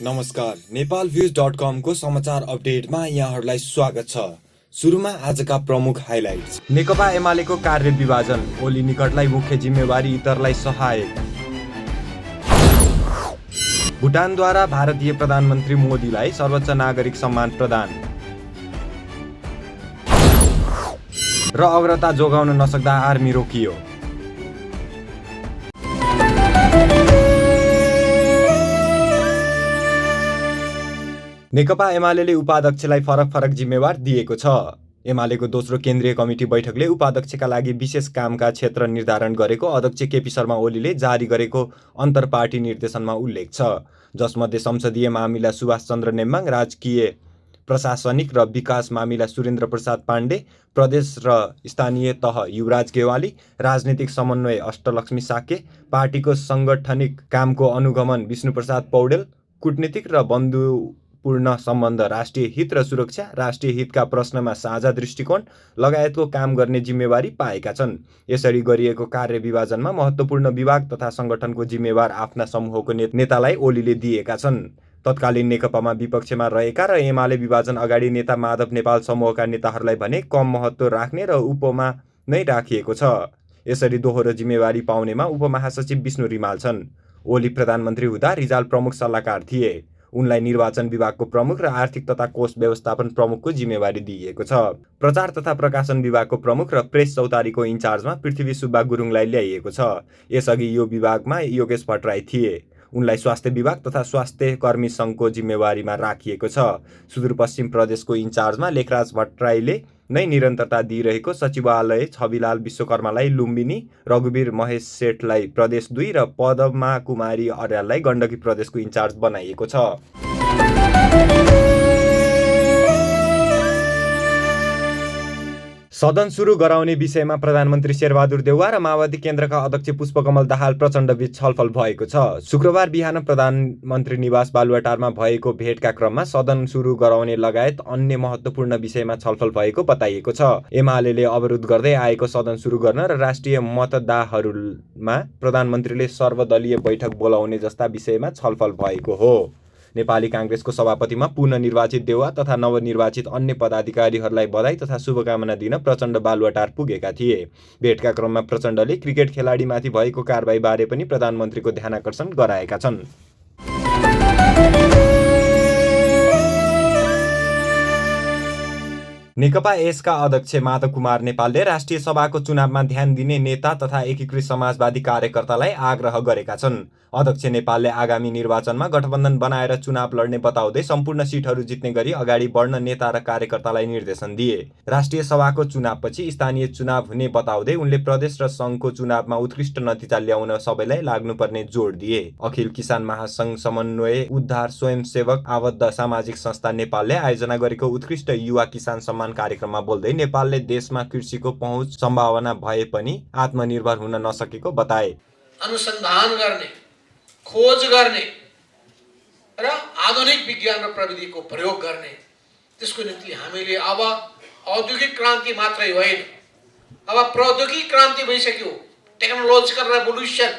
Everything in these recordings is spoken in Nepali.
नमस्कार, नेपालभ्यूज.com को समाचार अपडेटमा यहाँहरूलाई स्वागत छ। सुरुमा आजका प्रमुख हाइलाइट्स। नेकपा एमालेको कार्य विभाजन, ओली निकटलाई मुख्य जिम्मेवारी, इतरलाई सहायक। भुटानद्वारा भारतीय प्रधानमन्त्री मोदीलाई सर्वोच्च नागरिक सम्मान प्रदान र अग्रता जोगाउन नसक्दा आर्मी रोकियो। नेकपा एमालेले उपाध्यक्षलाई फरक जिम्मेवार दिएको छ। एमालेको दोस्रो केन्द्रीय कमिटी बैठकले उपाध्यक्षका लागि विशेष कामका क्षेत्र निर्धारण गरेको अध्यक्ष केपी शर्मा ओलीले जारी गरेको अन्तर्पार्टी निर्देशनमा उल्लेख छ, जसमध्ये संसदीय मामिला सुभाष चन्द्र नेम्बाङ, राजकीय प्रशासनिक र विकास मामिला सुरेन्द्र प्रसाद पाण्डे, प्रदेश र स्थानीय तह युवराज गेवाली, राजनीतिक समन्वय अष्टलक्ष्मी साके, पार्टीको सङ्गठनिक कामको अनुगमन विष्णुप्रसाद पौडेल, कूटनीतिक र बन्धुपूर्ण सम्बन्ध, राष्ट्रिय हित र सुरक्षा, राष्ट्रिय हितका प्रश्नमा साझा दृष्टिकोण लगायतको काम गर्ने जिम्मेवारी पाएका छन्। यसरी गरिएको कार्य विभाजनमा महत्त्वपूर्ण विभाग तथा सङ्गठनको जिम्मेवार आफ्ना समूहको नेतालाई ओलीले दिएका छन्। तत्कालीन नेकपामा विपक्षमा रहेका र एमाले विभाजन अगाडि नेता माधव नेपाल समूहका नेताहरूलाई भने कम महत्त्व राख्ने र उपमा नै राखिएको छ। यसरी दोहोरो जिम्मेवारी पाउनेमा उपमहासचिव विष्णु रिमाल छन्। ओली प्रधानमन्त्री हुँदा रिजाल प्रमुख सल्लाहकार थिए। उनलाई निर्वाचन विभागको प्रमुख र आर्थिक तथा कोष व्यवस्थापन प्रमुखको जिम्मेवारी दिइएको छ। प्रचार तथा प्रकाशन विभागको प्रमुख र प्रेस चौतारीको इन्चार्जमा पृथ्वी सुब्बा गुरुङलाई ल्याइएको छ। यसअघि यो विभागमा योगेश भट्टराई थिए। उनलाई स्वास्थ्य विभाग तथा स्वास्थ्य कर्मी सङ्घको जिम्मेवारीमा राखिएको छ। सुदूरपश्चिम प्रदेशको इन्चार्जमा लेखराज भट्टराईले नै निरन्तरता दिइरहेको सचिवालय छविलाल विश्वकर्मालाई लुम्बिनी, रघुवीर महेश सेठलाई प्रदेश 2 र पदमा कुमारी अर्याललाई गण्डकी प्रदेशको इन्चार्ज बनाइएको छ। सदन सुरु गराउने विषयमा प्रधानमन्त्री शेरबहादुर देउवा र माओवादी केन्द्रका अध्यक्ष पुष्पकमल दाहाल प्रचण्डबीच छलफल भएको छ। शुक्रबार बिहान प्रधानमन्त्री निवास बालुवाटारमा भएको भेटका क्रममा सदन सुरु गराउने लगायत अन्य महत्त्वपूर्ण विषयमा छलफल भएको बताइएको छ। एमालेले अवरोध गर्दै आएको सदन सुरु गर्न र राष्ट्रिय मतदाताहरूमा प्रधानमन्त्रीले सर्वदलीय बैठक बोलाउने जस्ता विषयमा छलफल भएको हो। नेपाली काङ्ग्रेसको सभापतिमा पुनः निर्वाचित देउवा तथा नवनिर्वाचित अन्य पदाधिकारीहरूलाई बधाई तथा शुभकामना दिन प्रचण्ड बालुवाटार पुगेका थिए। भेटका क्रममा प्रचण्डले क्रिकेट खेलाडीमाथि भएको कारबाहीबारे पनि प्रधानमन्त्रीको ध्यानाकर्षण गराएका छन्। नेकपा एसका अध्यक्ष माधव कुमार नेपालले राष्ट्रिय सभाको चुनावमा ध्यान दिने नेता तथा एकीकृत समाजवादी कार्यकर्तालाई आग्रह गरेका छन्। अध्यक्ष नेपालले आगामी निर्वाचनमा गठबन्धन बनाएर चुनाव लड्ने बताउँदै सम्पूर्ण सिटहरू जित्ने गरी अगाडि बढ्न नेता र कार्यकर्तालाई निर्देशन दिए। राष्ट्रिय सभाको चुनावपछि स्थानीय चुनाव हुने बताउँदै उनले प्रदेश र सङ्घको चुनावमा उत्कृष्ट नतिजा ल्याउन सबैलाई लाग्नुपर्ने जोड दिए। अखिल किसान महासङ्घ समन्वय उद्धार स्वयंसेवक आबद्ध सामाजिक संस्था नेपालले आयोजना गरेको उत्कृष्ट युवा किसान सम्मान कार्यक्रममा बोल्दै नेपालले देशमा कृषिको पहुँच सम्भावना भए पनि आत्मनिर्भर हुन नसकेको बताए। अनुसन्धान गर्ने, खोज गर्ने र आधुनिक विज्ञान र प्रविधिको प्रयोग गर्ने, त्यसको निम्ति हामीले अब औद्योगिक क्रान्ति मात्रै होइन, अब प्रौद्योगिक क्रान्ति भइसक्यो, टेक्नोलोजिकल रेभोल्युसन।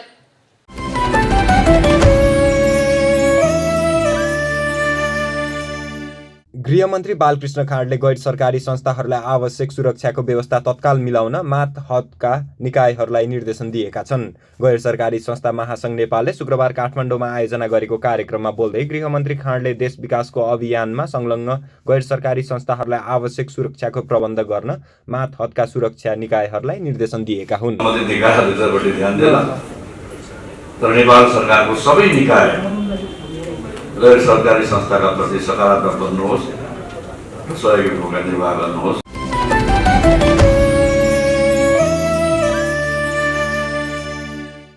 गृहमन्त्री बालकृष्ण खाँडले गैर सरकारी संस्थाहरूलाई आवश्यक सुरक्षाको व्यवस्था तत्काल मिलाउन मातहतका निकायहरूलाई निर्देशन दिएका छन्। गैर सरकारी संस्था महासङ्घ नेपालले शुक्रबार काठमाडौँमा आयोजना गरेको कार्यक्रममा बोल्दै गृहमन्त्री खाँडले देश विकासको अभियानमा संलग्न गैर सरकारी संस्थाहरूलाई आवश्यक सुरक्षाको प्रबन्ध गर्न मातहतका सुरक्षा निकायहरूलाई निर्देशन दिएका हुन्। तर नेपाल सरकारको सबै निकाय गैर सरकारी संस्थाका प्रति सकारात्मक बन्नुहोस्, सहयोगी भूमिका निर्वाह गर्नुहोस्।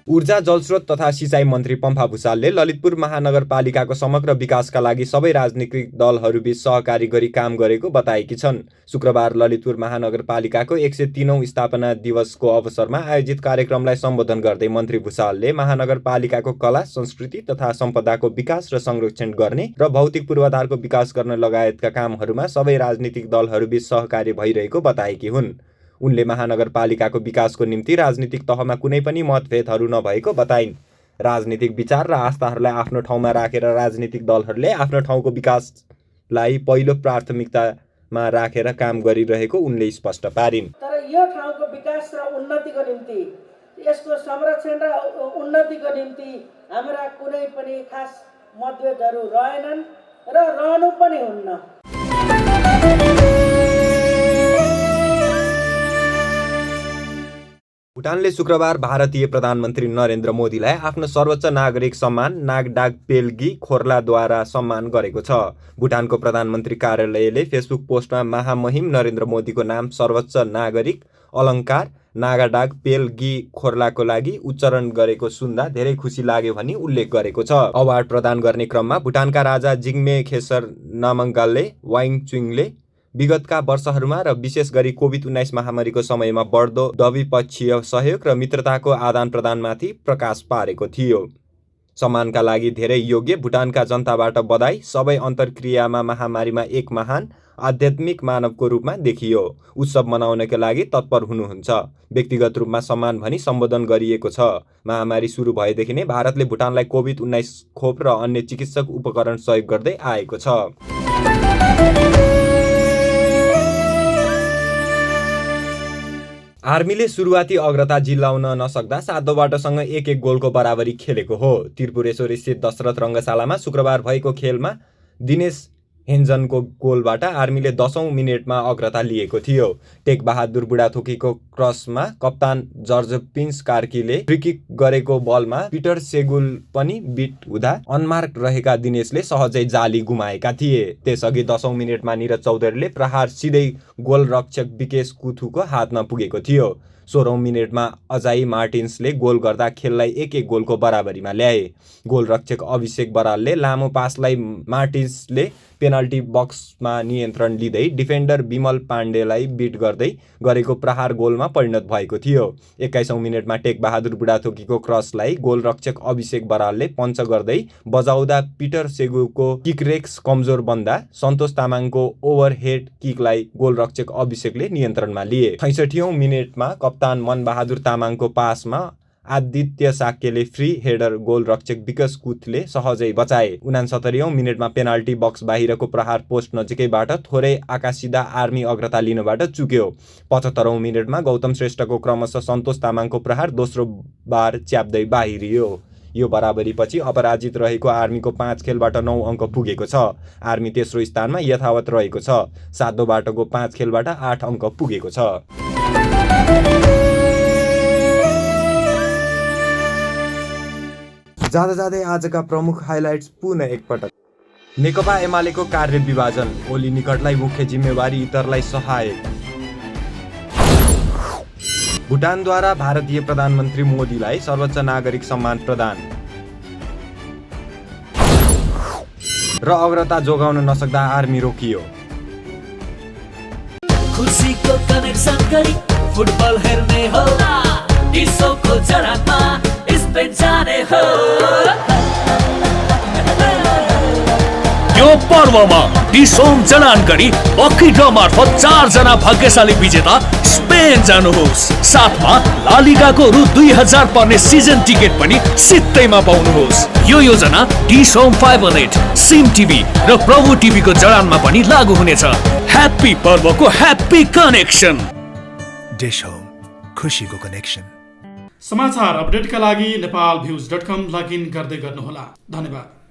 ऊर्जा, जलस्रोत तथा सिँचाइ मन्त्री पम्फा भुसालले ललितपुर महानगरपालिकाको समग्र विकासका लागि सबै राजनीतिक दलहरूबीच सहकारी गरी काम गरेको बताएकी छन्। शुक्रबार ललितपुर महानगरपालिकाको 103औं स्थापना दिवसको अवसरमा आयोजित कार्यक्रमलाई सम्बोधन गर्दै मन्त्री भुसालले महानगरपालिकाको कला, संस्कृति तथा सम्पदाको विकास र संरक्षण गर्ने र भौतिक पूर्वाधारको विकास गर्न लगायतका कामहरूमा सबै राजनीतिक दलहरूबीच सहकार्य भइरहेको बताएकी हुन्। उनले महानगरपालिकाको विकासको निम्ति राजनीतिक तहमा कुनै पनि मतभेदहरू नभएको बताइन्। राजनीतिक विचार र आस्थाहरूलाई आफ्नो ठाउँमा राखेर राजनीतिक दलहरूले आफ्नो ठाउँको विकासलाई पहिलो प्राथमिकतामा राखेर काम गरिरहेको उनले स्पष्ट पारिन्। तर यो ठाउँको विकास र उन्नतिको निम्ति, यसको संरक्षण र उन्नतिको निम्ति हाम्रा कुनै पनि खास मतभेदहरू रहेनन् र रहनु पनि हुन्न। भुटानले शुक्रबार भारतीय प्रधानमन्त्री नरेन्द्र मोदीलाई आफ्नो सर्वोच्च नागरिक सम्मान नागडाग पेल्गी खोर्लाद्वारा सम्मान गरेको छ। भुटानको प्रधानमन्त्री कार्यालयले फेसबुक पोस्टमा महामहिम नरेन्द्र मोदीको नाम सर्वोच्च नागरिक अलङ्कार नागाडाग पेल्गी खोर्लाको लागि उच्चारण गरेको सुन्दा धेरै खुसी लाग्यो भनी उल्लेख गरेको छ। अवार्ड प्रदान गर्ने क्रममा भुटानका राजा जिग्मे खेसर नामग्यालले वाङचुङले विगतका वर्षहरूमा र विशेष गरी कोभिड-19 महामारीको समयमा बढ्दो द्विपक्षीय सहयोग र मित्रताको आदान प्रदानमाथि प्रकाश पारेको थियो। सम्मानका लागि धेरै योग्य भुटानका जनताबाट बधाई। सबै अन्तर्क्रियामा महामारीमा एक महान आध्यात्मिक मानवको रूपमा देखियो। उत्सव मनाउनका लागि तत्पर हुनुहुन्छ। व्यक्तिगत रूपमा सम्मान भनी सम्बोधन गरिएको छ। महामारी सुरु भएदेखि नै भारतले भुटानलाई कोभिड-19 खोप र अन्य चिकित्सक उपकरण सहयोग गर्दै आएको छ। आर्मीले सुरुवाती अग्रता जिल्लाउन नसक्दा सातौँबाटोसँग 1-1 गोलको बराबरी खेलेको हो। त्रिपुरेश्वर स्थित दशरथ रङ्गशालामा शुक्रबार भएको खेलमा दिनेश हेन्जनको गोलबाट आर्मीले 10औं मिनेटमा अग्रता लिएको थियो। टेक बहादुर बुढाथोकीको क्रसमा कप्तान जर्ज पिन्स कार्कीले फ्रीकिक गरेको बलमा पिटर सेगुल पनि बिट हुँदा अनमार्क रहेका दिनेशले सहजै जाली गुमाएका थिए। त्यसअघि 10औं मिनेटमा निरज चौधरीले प्रहार सिधै गोलरक्षक विकेश कुथुको हातमा पुगेको थियो। 16औं मिनेटमा अजाई मार्टिन्सले गोल गर्दा खेललाई 1-1 गोलको बराबरीमा ल्याए। गोलरक्षक अभिषेक बरालले लामो पासलाई मार्टिन्सले पेनल्टी बक्समा नियन्त्रण लिँदै डिफेन्डर विमल पाण्डेलाई बिट गर्दै गरेको प्रहार गोलमा परिणत भएको थियो। 21औं मिनेटमा टेक बहादुर बुढाथोकीको क्रसलाई गोलरक्षक अभिषेक बरालले पञ्च गर्दै बजाउँदा पिटर सेगुको किकरेक्स कमजोर बन्दा सन्तोष तामाङको ओभरहेड किकलाई गोलरक्षक अभिषेकले नियन्त्रणमा लिए। ६६औं मिनेटमा कप्तान मनबहादुर तामाङको पासमा आदित्य साक्यले फ्री हेडर गोलरक्षक विकास कुथले सहजै बचाए। ६९औं मिनेटमा पेनाल्टी बक्स बाहिरको प्रहार पोस्ट नजिकैबाट थोरै आकाशिदा आर्मी अग्रता लिनबाट चुक्यो। ७५औं मिनेटमा गौतम श्रेष्ठको क्रमशः सन्तोष तामाङको प्रहार दोस्रो बार च्याप्दै बाहिरियो। यो बराबरीपछि अपराजित रहेको आर्मीको 5 खेलबाट 9 अङ्क पुगेको छ। आर्मी तेस्रो स्थानमा यथावत रहेको छ। सातौं बाटोको 5 खेलबाट 8 अङ्क पुगेको छ। जाँदा जाँदै आजका प्रमुख हाइलाइट्स पुनः एकपटक। नेकपा एमालेको कार्य विभाजन, ओली निकटलाई मुख्य जिम्मेवारी इतरलाई सहायक। भुटानद्वारा भारतीय प्रधानमन्त्री मोदीलाई सर्वोच्च नागरिक सम्मान प्रदान र अग्रता जोगाउन नसक्दा आर्मी रोकियो। खुसीको कनेक्सन गरी फुटबल हेर्ने हो, डिसोको जडामा स्पेन जाने हो। यो पर्वमा डिसोम जडान गरी लकी ड्र मार्फत 4 जना भाग्यशाली विजेता स्पेन जानुहोस्। साथमा ला लिगाको रु 2000 पर्ने सिजन टिकट पनि सित्तैमा पाउनुहोस्। यो योजना डिसोम फाइबर नेट, सिम टिभी र प्रभु टिभीको जडानमा पनि लागू हुनेछ। ह्याप्पी पर्वको ह्याप्पी कनेक्सन। डिसोम, खुसीको कनेक्सन। समाचार अपडेटका लागि नेपालभ्युज.com लगइन गर्दै गर्नुहोला। धन्यवाद।